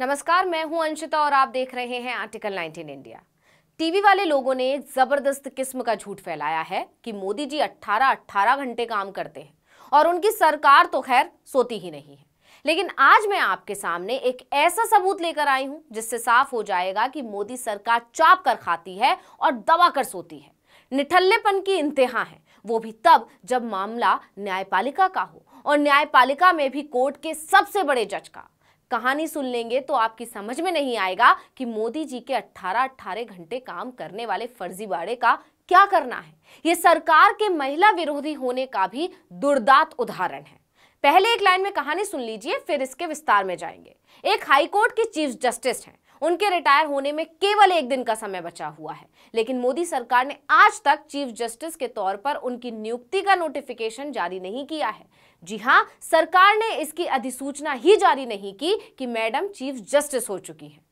नमस्कार, मैं हूं अंशिता और आप देख रहे हैं आर्टिकल 19 इंडिया। टीवी वाले लोगों ने एक जबरदस्त किस्म का झूठ फैलाया है कि मोदी जी 18 घंटे काम करते हैं और उनकी सरकार तो खैर सोती ही नहीं है। लेकिन आज मैं आपके सामने एक ऐसा सबूत लेकर आई हूं जिससे साफ हो जाएगा कि मोदी सरकार चाप कर खाती है और दबा कर सोती है। निठल्लेपन की इंतहा है, वो भी तब जब मामला न्यायपालिका का हो और न्यायपालिका में भी कोर्ट के सबसे बड़े जज का। कहानी सुन लेंगे तो आपकी समझ में नहीं आएगा कि मोदी जी के 18 घंटे काम करने वाले फर्जीवाड़े का क्या करना है। ये सरकार के महिला विरोधी होने का भी दुर्दांत उदाहरण है। पहले एक लाइन में कहानी सुन लीजिए, फिर इसके विस्तार में जाएंगे। एक हाईकोर्ट के चीफ जस्टिस हैं, उनके रिटायर होने में केवल एक दिन का समय बचा हुआ है, लेकिन मोदी सरकार ने आज तक चीफ जस्टिस के तौर पर उनकी नियुक्ति का नोटिफिकेशन जारी नहीं किया है। जी हां, सरकार ने इसकी अधिसूचना ही जारी नहीं की कि मैडम चीफ जस्टिस हो चुकी हैं।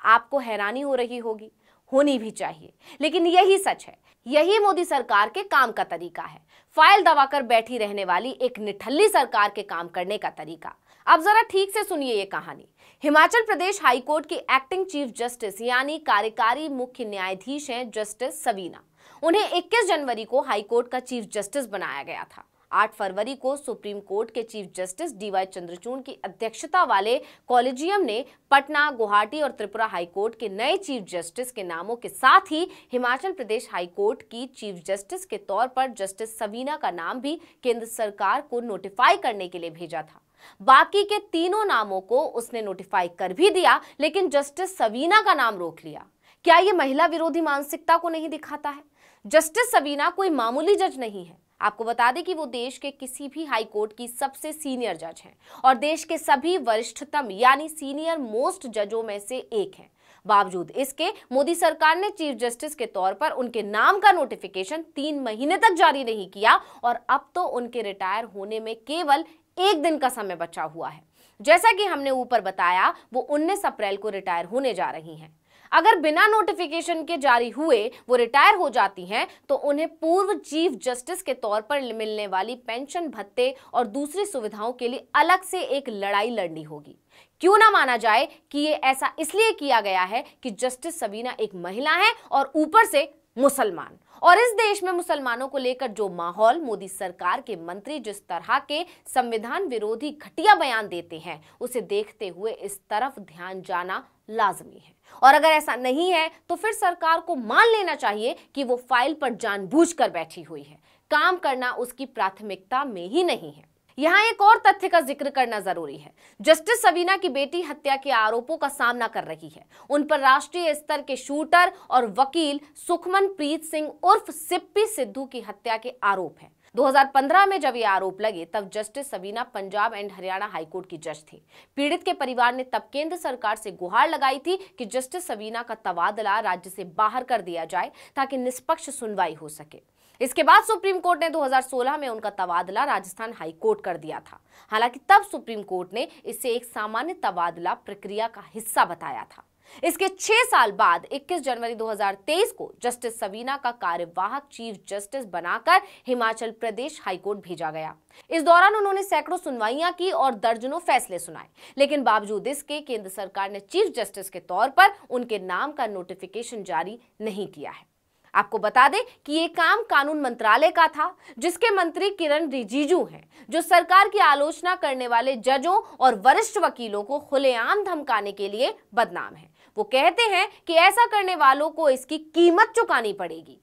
आपको हैरानी हो रही होगी, होनी भी चाहिए, लेकिन यही सच है। यही मोदी सरकार के काम का तरीका है, फाइल दबाकर बैठी रहने वाली एक निठल्ली सरकार के काम करने का तरीका। अब जरा ठीक से सुनिए ये कहानी। हिमाचल प्रदेश हाईकोर्ट की एक्टिंग चीफ जस्टिस यानी कार्यकारी मुख्य न्यायाधीश हैं जस्टिस सवीना। उन्हें 21 जनवरी को हाईकोर्ट का चीफ जस्टिस बनाया गया था। 8 फरवरी को सुप्रीम कोर्ट के चीफ जस्टिस डीवाई चंद्रचूड़ की अध्यक्षता वाले कॉलेजियम ने पटना, गुवाहाटी और त्रिपुरा हाईकोर्ट के नए चीफ जस्टिस के नामों के साथ ही हिमाचल प्रदेश हाईकोर्ट की चीफ जस्टिस के तौर पर जस्टिस सवीना का नाम भी केंद्र सरकार को नोटिफाई करने के लिए भेजा था। बाकी के तीनों नामों को उसने नोटिफाई कर भी दिया, लेकिन जस्टिस सवीना का नाम रोक लिया। क्या यह महिला विरोधी मानसिकता को नहीं दिखाता है? जस्टिस सवीना कोई मामूली जज नहीं है। आपको बता दें कि वो देश के किसी भी हाई कोर्ट की सबसे सीनियर जज हैं और देश के सभी वरिष्ठतम यानी सीनियर मोस्ट जजों में से एक हैं। बावजूद इसके मोदी सरकार ने चीफ जस्टिस के तौर पर उनके नाम का नोटिफिकेशन 3 महीने तक जारी नहीं किया और अब तो उनके रिटायर होने में केवल एक दिन का समय बचा हुआ है। जैसा कि हमने ऊपर बताया, वो 19 अप्रैल को रिटायर होने जा रही हैं। अगर बिना नोटिफिकेशन के जारी हुए वो रिटायर हो जाती हैं तो उन्हें पूर्व चीफ जस्टिस के तौर पर मिलने वाली पेंशन, भत्ते और दूसरी सुविधाओं के लिए अलग से एक लड़ाई लड़नी होगी। क्यों ना माना जाए कि ये ऐसा इसलिए किया गया है कि जस्टिस सवीना एक महिला है और ऊपर से मुसलमान। और इस देश में मुसलमानों को लेकर जो माहौल मोदी सरकार के मंत्री जिस तरह के संविधान विरोधी घटिया बयान देते हैं, उसे देखते हुए इस तरफ ध्यान जाना लाजमी है। और अगर ऐसा नहीं है तो फिर सरकार को मान लेना चाहिए कि वो फाइल पर जानबूझकर बैठी हुई है। काम करना उसकी प्राथमिकता में ही नहीं है। यहाँ एक और तथ्य का जिक्र करना जरूरी है। जस्टिस सवीना की बेटी हत्या के आरोपों का सामना कर रही है। उन पर राष्ट्रीय स्तर के शूटर और वकील सुखमनप्रीत सिंह उर्फ सिप्पी सिद्धू की हत्या के आरोप हैं। 2015 में जब ये आरोप लगे तब justice Savina Punjab and Haryana high court की जज थी। पीड़ित के परिवार ने तब केंद्र सरकार से गुहार लगाई थी कि जस्टिस सवीना का तबादला राज्य से बाहर कर दिया जाए ताकि निष्पक्ष सुनवाई हो सके। इसके बाद सुप्रीम कोर्ट ने 2016 में उनका तबादला राजस्थान हाई कोर्ट कर दिया था। हालांकि तब सुप्रीम कोर्ट ने इसे एक सामान्य तबादला प्रक्रिया का हिस्सा बताया था। इसके 6 साल बाद 21 जनवरी 2023 को जस्टिस सवीना का कार्यवाहक चीफ जस्टिस बनाकर हिमाचल प्रदेश हाईकोर्ट भेजा गया। इस दौरान उन्होंने सैकड़ों सुनवाइयां की और दर्जनों फैसले सुनाए, लेकिन बावजूद इसके केंद्र सरकार ने चीफ जस्टिस के तौर पर उनके नाम का नोटिफिकेशन जारी नहीं किया है। आपको बता दें कि ये काम कानून मंत्रालय का था, जिसके मंत्री किरण रिजिजू हैं, जो सरकार की आलोचना करने वाले जजों और वरिष्ठ वकीलों को खुलेआम धमकाने के लिए बदनाम हैं। वो कहते हैं कि ऐसा करने वालों को इसकी कीमत चुकानी पड़ेगी।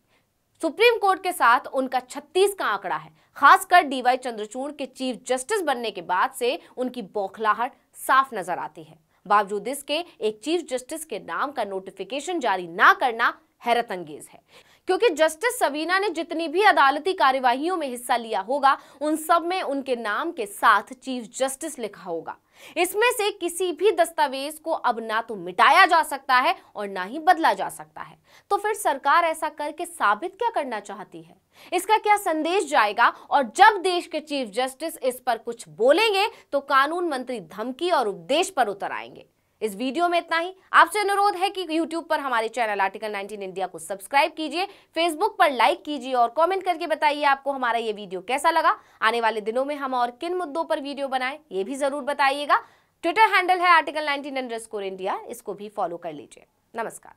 सुप्रीम कोर्ट के साथ उनका 36 का आंकड़ा है। खासकर डीवाई चंद्रचूड़ के चीफ जस्टिस बनने के बाद से उनकी बौखलाहट साफ नजर आती है। बावजूद इसके एक चीफ जस्टिस के नाम का नोटिफिकेशन जारी ना करना हैरत अंगेज है, क्योंकि जस्टिस सवीना ने जितनी भी अदालती कार्यवाहियों में हिस्सा लिया होगा उन सब में उनके नाम के साथ चीफ जस्टिस लिखा होगा। इसमें से किसी भी दस्तावेज को अब ना तो मिटाया जा सकता है और ना ही बदला जा सकता है। तो फिर सरकार ऐसा करके साबित क्या करना चाहती है? इसका क्या संदेश जाएगा? और जब देश के चीफ जस्टिस इस पर कुछ बोलेंगे तो कानून मंत्री धमकी और उपदेश पर उतर आएंगे। इस वीडियो में इतना ही। आपसे अनुरोध है कि YouTube पर हमारे चैनल आर्टिकल 19 इंडिया को सब्सक्राइब कीजिए, Facebook पर लाइक कीजिए और कमेंट करके बताइए आपको हमारा ये वीडियो कैसा लगा। आने वाले दिनों में हम और किन मुद्दों पर वीडियो बनाएं ये भी जरूर बताइएगा। ट्विटर हैंडल है article19_India, इसको भी फॉलो कर लीजिए। नमस्कार।